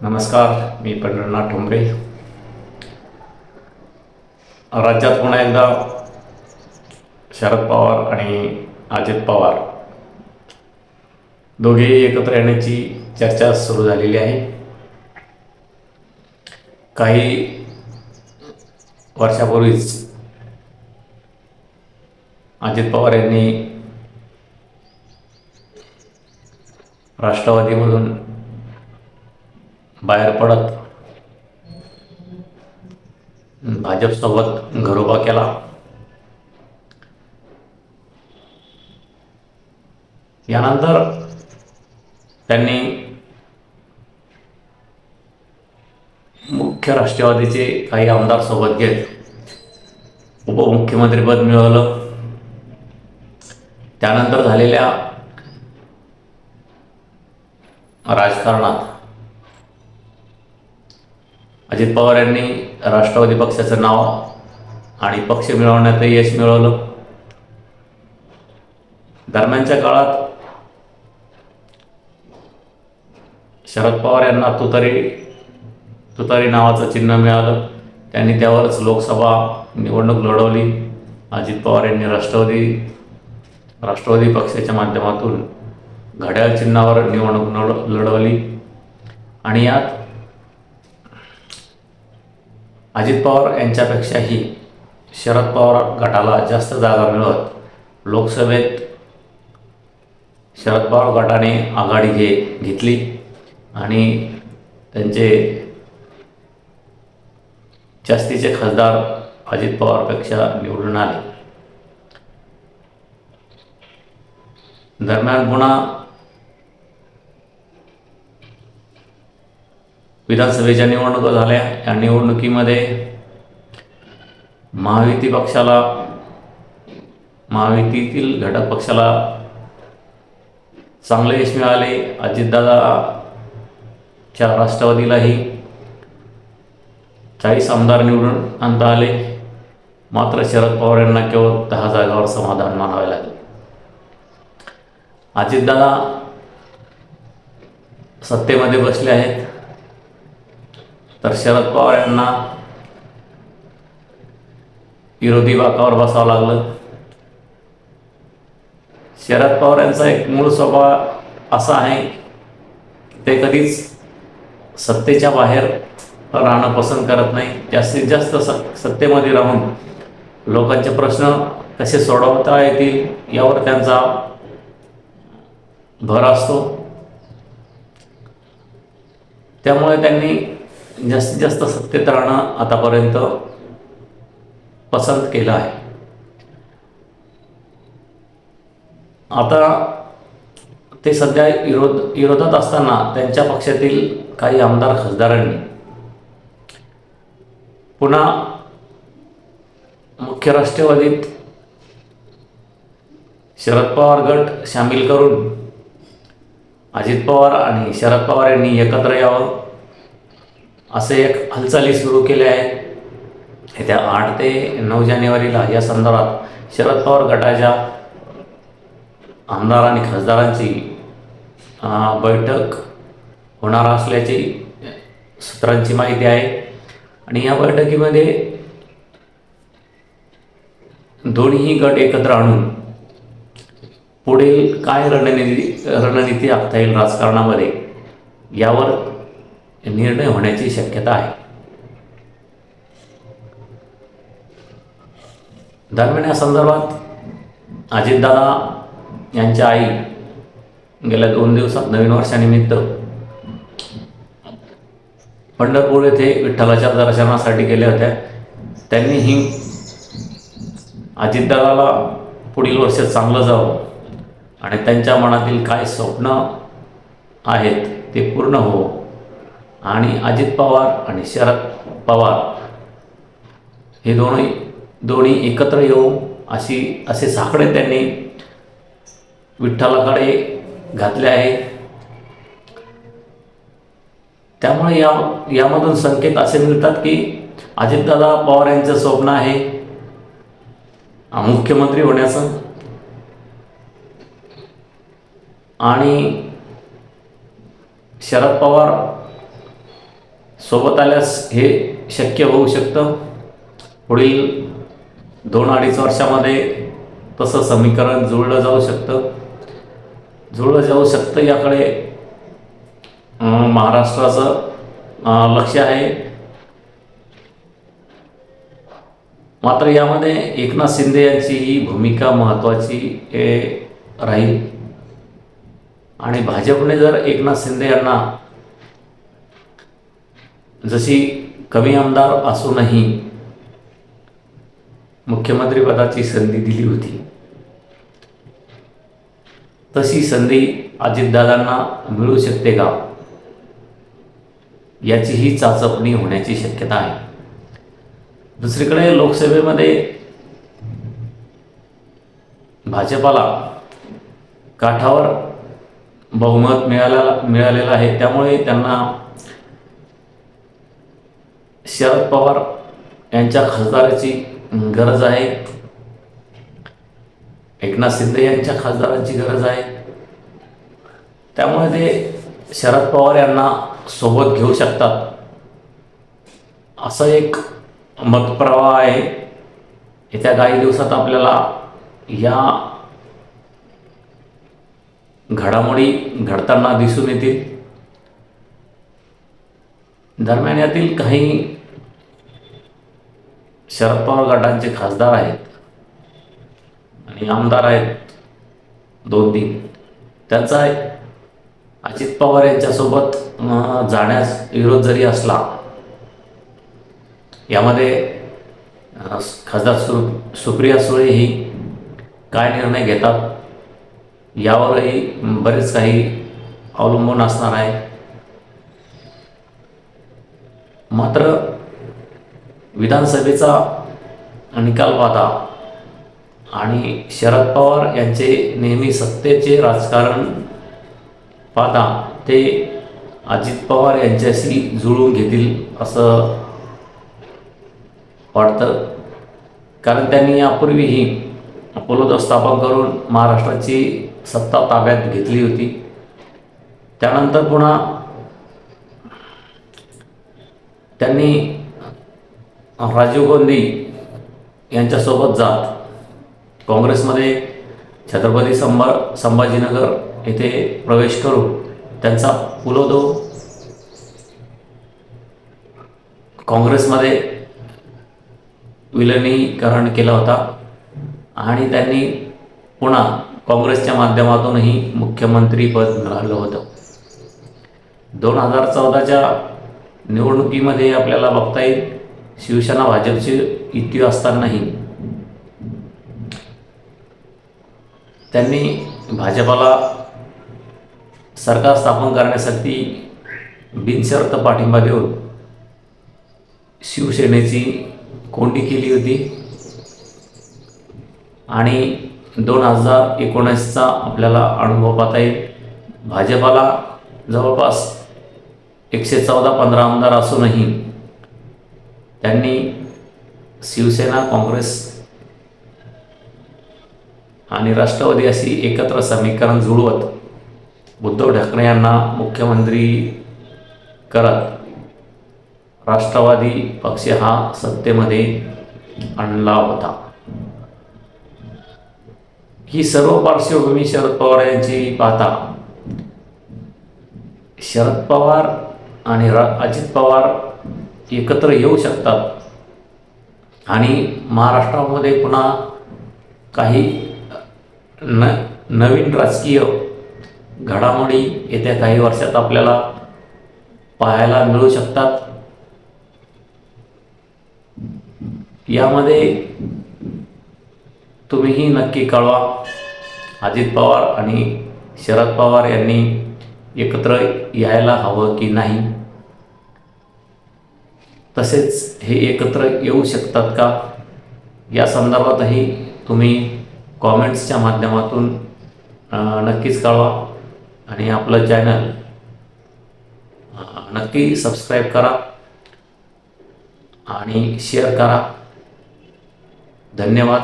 नमस्कार, मी पंढरनाथ ठोंबरे. राज्यात पुन्हा एकदा शरद पवार आणि अजित पवार दोघेही एकत्र येण्याची चर्चा सुरू झालेली आहे. काही वर्षापूर्वीच अजित पवार यांनी राष्ट्रवादीमधून बाहेर पडत भाजपसोबत घरोबा केला. यानंतर त्यांनी मुख्य राष्ट्रवादीचे काही आमदार सोबत घेत उपमुख्यमंत्रीपद मिळवलं. त्यानंतर झालेल्या राजकारणात अजित पवार यांनी राष्ट्रवादी पक्षाचं नाव आणि पक्ष मिळवण्यातही यश मिळवलं. दरम्यानच्या काळात शरद पवार यांना तुतारी नावाचं चिन्ह मिळालं. त्यांनी त्यावरच लोकसभा निवडणूक लढवली. अजित पवार यांनी राष्ट्रवादी पक्षाच्या माध्यमातून घड्याळ चिन्हावर निवडणूक लढवली आणि यात अजित पवार यांच्यापेक्षाही शरद पवार गटाला जास्त जागा मिळवत लोकसभेत शरद पवार गटाने आघाडी घेतली आणि त्यांचे जास्तीचे खासदार अजित पवारपेक्षा निवडून आले. दरम्यान पुन्हा विधानसभेच्या निवडणुका झाल्या. या निवडणुकीमध्ये महायुतीतील घटक पक्षाला चांगले यश मिळाले. अजितदादाच्या राष्ट्रवादीलाही 40 आमदार निवडून आणता आले. मात्र शरद पवार यांना केवळ 10 जागांवर समाधान मानावे लागले. अजितदादा सत्तेमध्ये बसले आहेत, तर शरद पवार यांना विरोधी बाकावर बसावं लागलं. शरद पवार यांचा एक मूळ स्वभाव असा आहे की ते कधीच सत्तेच्या बाहेर राहणं पसंत करत नाही. जास्तीत जास्त सत्तेमध्ये राहून लोकांचे प्रश्न कसे सोडवता येतील यावर त्यांचा भर असतो. त्यामुळे त्यांनी जास्तीत जास्त सत्तेत राहणं आतापर्यंत पसंत केलं आहे. आता ते सध्या विरोधात असताना त्यांच्या पक्षातील काही आमदार खासदारांनी पुन्हा मुख्य राष्ट्रवादीत शरद पवार गट सामील करून अजित पवार आणि शरद पवार यांनी एकत्र यावं असे एक हालचाली सुरू केल्या आहेत. येत्या 8 ते 9 जानेवारीला या संदर्भात शरद पवार गटाच्या आमदार आणि खासदारांची बैठक होणार असल्याची सूत्रांची माहिती आहे. आणि या बैठकीमध्ये दोन्हीही गट एकत्र आणून पुढील काय रणनीती आखता येईल राजकारणामध्ये यावर निर्णय होण्याची शक्यता आहे. दरम्यान या संदर्भात अजितदादा यांच्या आई गेल्या 2 दिवसात नवीन वर्षानिमित्त पंढरपूर येथे विठ्ठलाच्या दर्शनासाठी गेल्या होत्या. त्यांनीही अजितदादाला पुढील वर्ष चांगलं जावं आणि त्यांच्या मनातील काय स्वप्न आहेत ते पूर्ण हो आणि अजित पवार आणि शरद पवार हे दोन्ही एकत्र येऊ असे साकडे त्यांनी विठ्ठलाकडे घातले आहे. त्यामुळे यामधून संकेत असे मिळतात की अजितदादा पवार यांचं स्वप्न आहे मुख्यमंत्री होण्याचं आणि शरद पवार सोबत आल्यास हे शक्य होऊ शकतं. पुढील 2-2.5 वर्षामध्ये तसं समीकरण जुळलं जाऊ शकतं. याकडे महाराष्ट्राचं लक्ष आहे. मात्र यामध्ये एकनाथ शिंदे यांची ही भूमिका महत्त्वाची राहील. आणि भाजपने जर एकनाथ शिंदे यांना जशी कमी आमदार असूनही मुख्यमंत्रीपदाची संधी दिली होती, तशी संधी अजितदादांना मिळू शकते का, याचीही चाचपणी होण्याची शक्यता आहे. दुसरीकडे लोकसभेमध्ये भाजपाला काठावर बहुमत मिळालेलं आहे. त्यामुळे त्यांना शरद पवार यांच्या खासदाराची गरज आहे, एकनाथ शिंदे यांच्या खासदारांची गरज आहे. त्यामुळे ते शरद पवार यांना सोबत घेऊ शकतात असं एक मतप्रवाह आहे. येत्या काही दिवसात आपल्याला या घडामोडी घडताना दिसून येतील. दरम्यान यातील काही शरद पवार गटांचे खासदार आहेत आणि आमदार आहेत 2-3, त्यांचा अजित पवार यांच्यासोबत जाण्यास विरोध जरी असला, यामध्ये खासदार सुप्रिया सुळे ही काय निर्णय घेतात यावरही बरेच काही अवलंबून असणार आहे. मात्र विधानसभेचा निकाल पाहता आणि शरद पवार यांचे नेहमी सत्तेचे राजकारण पाहता ते अजित पवार यांच्याशी जुळवून घेतील असं वाटतं. कारण त्यांनी यापूर्वीही अपोलो स्थापन करून महाराष्ट्राची सत्ता ताब्यात घेतली होती. त्यानंतर पुन्हा त्यांनी राजीव गांधी यांच्यासोबत जात काँग्रेसमध्ये छत्रपती संभाजीनगर येथे प्रवेश करून त्यांचा पुलोदो काँग्रेसमध्ये विलिनीकरण केला होता आणि त्यांनी पुन्हा काँग्रेसच्या माध्यमातूनही मुख्यमंत्रीपद मिळालं होतं. 2014च्या निवडणुकीमध्ये आपल्याला बघता येईल, शिवसेना भाजपची युती असतानाही त्यांनी भाजपाला सरकार स्थापन करण्यासाठी बिनशर्त पाठिंबा देऊन शिवसेनेची कोंडी केली होती. आणि 2019चा आपल्याला अनुभव पाहता येईल. भाजपाला जवळपास 114-15 आमदार असूनही त्यांनी शिवसेना, काँग्रेस आणि राष्ट्रवादी अशी एकत्र समीकरण जुळवत उद्धव ठाकरे यांना मुख्यमंत्री करत राष्ट्रवादी पक्ष हा सत्तेमध्ये आणला होता. ही सर्व पार्श्वभूमी शरद पवार यांची पाहता शरद पवार आणि अजित पवार एकत्र येऊ शकतात आणि महाराष्ट्रामध्ये पुन्हा काही नवीन राजकीय घडामोडी येत्या काही वर्षात आपल्याला पाहायला मिळू शकतात. यामध्ये तुम्हीही नक्की कळवा, अजित पवार आणि शरद पवार यांनी एकत्र यायला हवं की नाही, तसेच हे एकत्र येऊ शकतात का, या संदर्भातही तुम्ही कॉमेंट्सच्या माध्यमातून नक्कीच कळवा. आणि आपलं चॅनल नक्की सबस्क्राईब करा आणि शेअर करा. धन्यवाद.